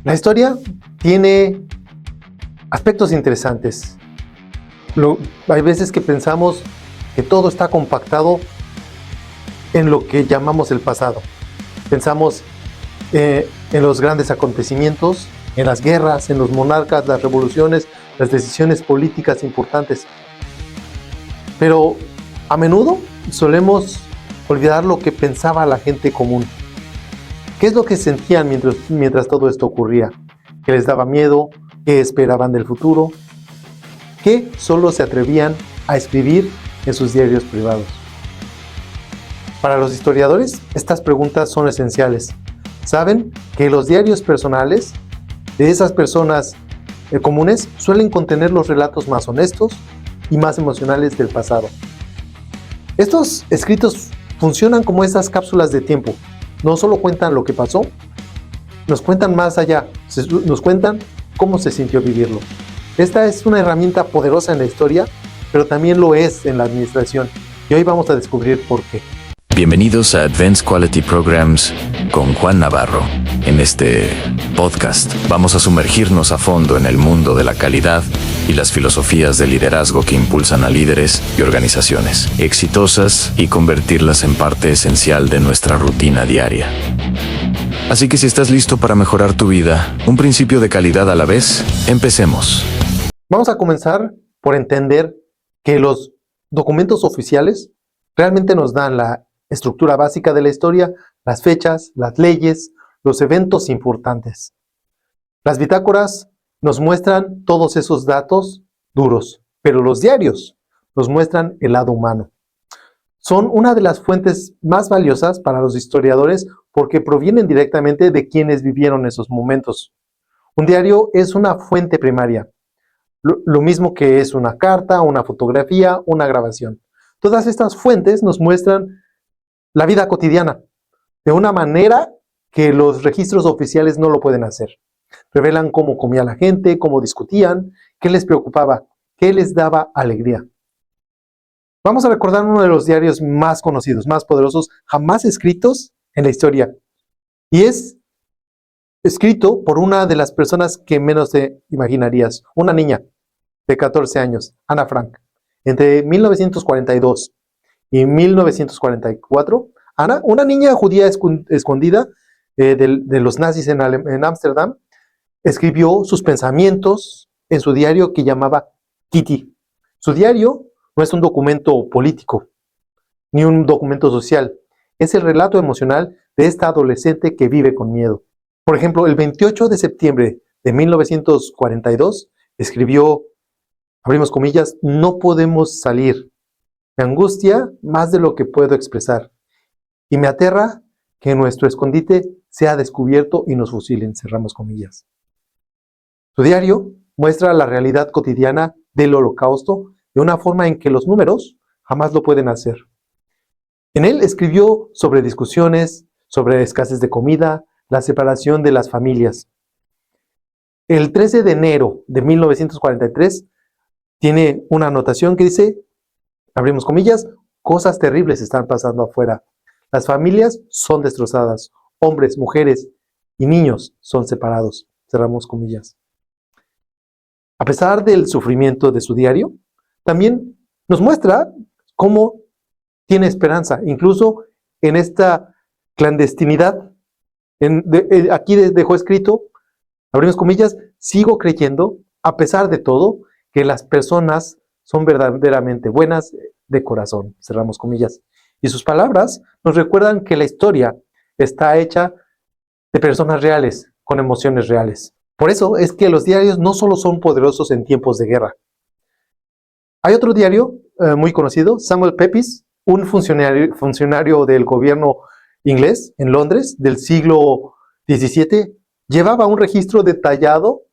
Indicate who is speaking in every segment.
Speaker 1: La historia tiene aspectos interesantes. Hay veces que pensamos que todo está compactado en lo que llamamos el pasado. Pensamos en los grandes acontecimientos, en las guerras, en los monarcas, las revoluciones, las decisiones políticas importantes. Pero a menudo solemos olvidar lo que pensaba la gente común. ¿Qué es lo que sentían mientras todo esto ocurría? ¿Qué les daba miedo? ¿Qué esperaban del futuro? ¿Qué solo se atrevían a escribir en sus diarios privados? Para los historiadores, estas preguntas son esenciales. Saben que los diarios personales de esas personas comunes suelen contener los relatos más honestos y más emocionales del pasado. Estos escritos funcionan como esas cápsulas de tiempo. No solo cuentan lo que pasó, nos cuentan más allá, nos cuentan cómo se sintió vivirlo. Esta es una herramienta poderosa en la historia, pero también lo es en la administración, y hoy vamos a descubrir por qué.
Speaker 2: Bienvenidos a Advanced Quality Programs con Juan Navarro. En este podcast vamos a sumergirnos a fondo en el mundo de la calidad y las filosofías de liderazgo que impulsan a líderes y organizaciones exitosas y convertirlas en parte esencial de nuestra rutina diaria. Así que si estás listo para mejorar tu vida, un principio de calidad a la vez, empecemos.
Speaker 1: Vamos a comenzar por entender que los documentos oficiales realmente nos dan la estructura básica de la historia, las fechas, las leyes, los eventos importantes. Las bitácoras nos muestran todos esos datos duros, pero los diarios nos muestran el lado humano. Son una de las fuentes más valiosas para los historiadores porque provienen directamente de quienes vivieron esos momentos. Un diario es una fuente primaria, lo mismo que es una carta, una fotografía, una grabación. Todas estas fuentes nos muestran la vida cotidiana de una manera que los registros oficiales no lo pueden hacer. Revelan cómo comía la gente, cómo discutían, qué les preocupaba, qué les daba alegría. Vamos a recordar uno de los diarios más conocidos, más poderosos, jamás escritos en la historia. Y es escrito por una de las personas que menos te imaginarías, una niña de 14 años, Ana Frank. Entre 1942 y 1944, Ana, una niña judía escondida de los nazis en Ámsterdam, escribió sus pensamientos en su diario que llamaba Kitty. Su diario no es un documento político, ni un documento social. Es el relato emocional de esta adolescente que vive con miedo. Por ejemplo, el 28 de septiembre de 1942, escribió, abrimos comillas, no podemos salir. Me angustia más de lo que puedo expresar. Y me aterra que nuestro escondite sea descubierto y nos fusilen, cerramos comillas. Su diario muestra la realidad cotidiana del Holocausto de una forma en que los números jamás lo pueden hacer. En él escribió sobre discusiones, sobre escasez de comida, la separación de las familias. El 13 de enero de 1943 tiene una anotación que dice, abrimos comillas, cosas terribles están pasando afuera. Las familias son destrozadas, hombres, mujeres y niños son separados, cerramos comillas. A pesar del sufrimiento de su diario, también nos muestra cómo tiene esperanza, incluso en esta clandestinidad. Aquí dejó escrito, abrimos comillas, sigo creyendo, a pesar de todo, que las personas son verdaderamente buenas de corazón, cerramos comillas. Y sus palabras nos recuerdan que la historia está hecha de personas reales, con emociones reales. Por eso es que los diarios no solo son poderosos en tiempos de guerra. Hay otro diario muy conocido, Samuel Pepys, un funcionario del gobierno inglés en Londres del siglo XVII, llevaba un registro detallado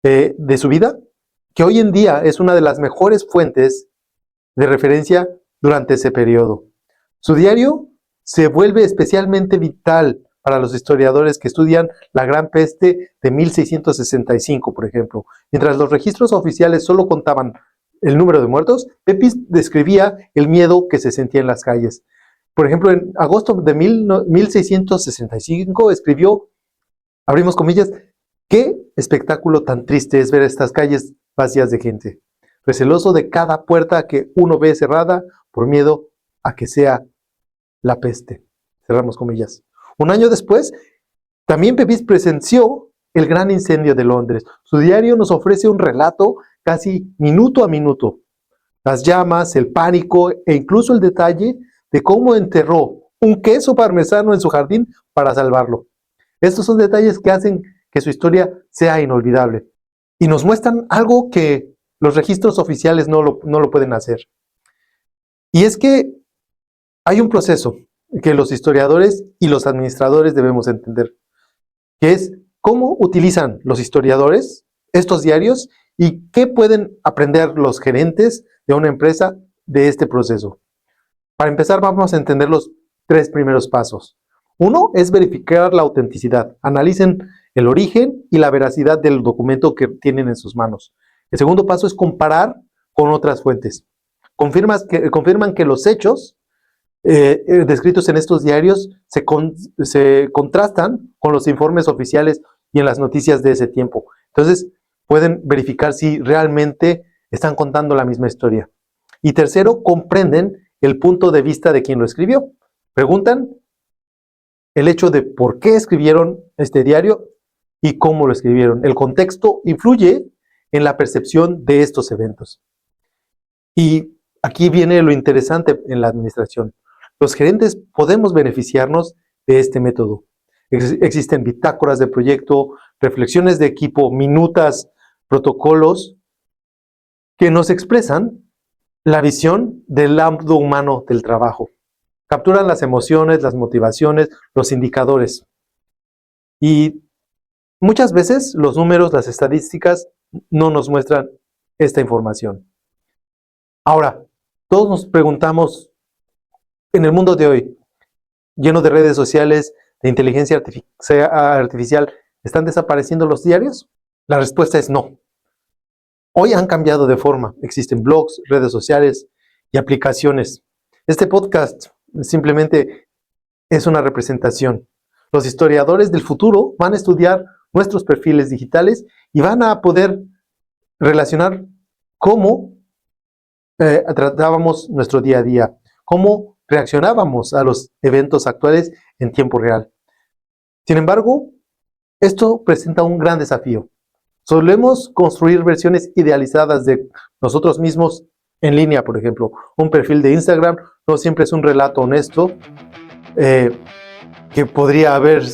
Speaker 1: de su vida, que hoy en día es una de las mejores fuentes de referencia durante ese periodo. Su diario se vuelve especialmente vital para los historiadores que estudian la Gran Peste de 1665, por ejemplo. Mientras los registros oficiales solo contaban el número de muertos, Pepys describía el miedo que se sentía en las calles. Por ejemplo, en agosto de 1665 escribió, abrimos comillas, Qué espectáculo tan triste es ver estas calles vacías de gente, receloso de cada puerta que uno ve cerrada por miedo a que sea la peste. Cerramos comillas. Un año después, también Pepys presenció el gran incendio de Londres. Su diario nos ofrece un relato casi minuto a minuto. Las llamas, el pánico e incluso el detalle de cómo enterró un queso parmesano en su jardín para salvarlo. Estos son detalles que hacen que su historia sea inolvidable y nos muestran algo que los registros oficiales no lo pueden hacer. Y es que hay un proceso que los historiadores y los administradores debemos entender, que es cómo utilizan los historiadores estos diarios y qué pueden aprender los gerentes de una empresa de este proceso. Para empezar, vamos a entender los 3 primeros pasos. Uno es verificar la autenticidad. Analicen el origen y la veracidad del documento que tienen en sus manos. El segundo paso es comparar con otras fuentes. Confirman que los hechos descritos en estos diarios se contrastan con los informes oficiales y en las noticias de ese tiempo. Entonces, pueden verificar si realmente están contando la misma historia. Y tercero, comprenden el punto de vista de quien lo escribió. Preguntan el hecho de por qué escribieron este diario y cómo lo escribieron. El contexto influye en la percepción de estos eventos. Y aquí viene lo interesante en la administración. Los gerentes podemos beneficiarnos de este método. Existen bitácoras de proyecto, reflexiones de equipo, minutas, protocolos que nos expresan la visión del lado humano del trabajo. Capturan las emociones, las motivaciones, los indicadores. Y muchas veces los números, las estadísticas no nos muestran esta información. Ahora, todos nos preguntamos, en el mundo de hoy, lleno de redes sociales, de inteligencia artificial, ¿están desapareciendo los diarios? La respuesta es no. Hoy han cambiado de forma. Existen blogs, redes sociales y aplicaciones. Este podcast simplemente es una representación. Los historiadores del futuro van a estudiar nuestros perfiles digitales y van a poder relacionar cómo tratábamos nuestro día a día, cómo reaccionábamos a los eventos actuales en tiempo real. Sin embargo, esto presenta un gran desafío. Solemos construir versiones idealizadas de nosotros mismos en línea, por ejemplo. Un perfil de Instagram no siempre es un relato honesto que podría haber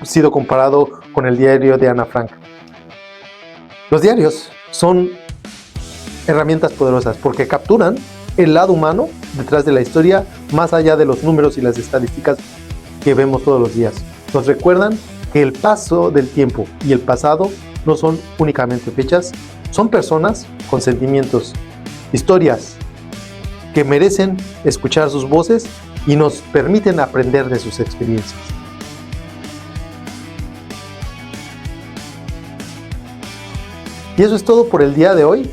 Speaker 1: sido comparado con el diario de Ana Frank. Los diarios son herramientas poderosas porque capturan el lado humano detrás de la historia, más allá de los números y las estadísticas que vemos todos los días. Nos recuerdan que el paso del tiempo y el pasado no son únicamente fechas, son personas con sentimientos, historias que merecen escuchar sus voces y nos permiten aprender de sus experiencias. Y eso es todo por el día de hoy.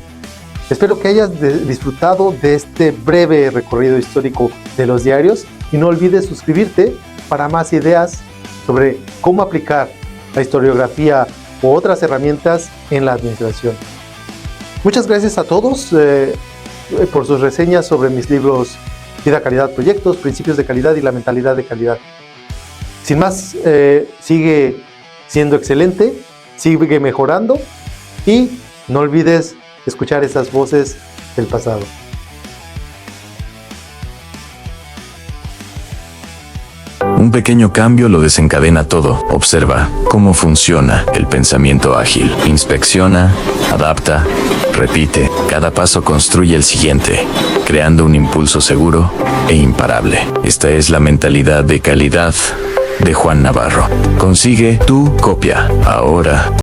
Speaker 1: Espero que hayas disfrutado de este breve recorrido histórico de los diarios y no olvides suscribirte para más ideas sobre cómo aplicar la historiografía u otras herramientas en la administración. Muchas gracias a todos por sus reseñas sobre mis libros Vida, Calidad, Proyectos, Principios de Calidad y la Mentalidad de Calidad. Sin más, sigue siendo excelente, sigue mejorando y no olvides escuchar esas voces del pasado.
Speaker 2: Un pequeño cambio lo desencadena todo. Observa cómo funciona el pensamiento ágil. Inspecciona, adapta, repite. Cada paso construye el siguiente, creando un impulso seguro e imparable. Esta es la mentalidad de calidad de Juan Navarro. Consigue tu copia ahora.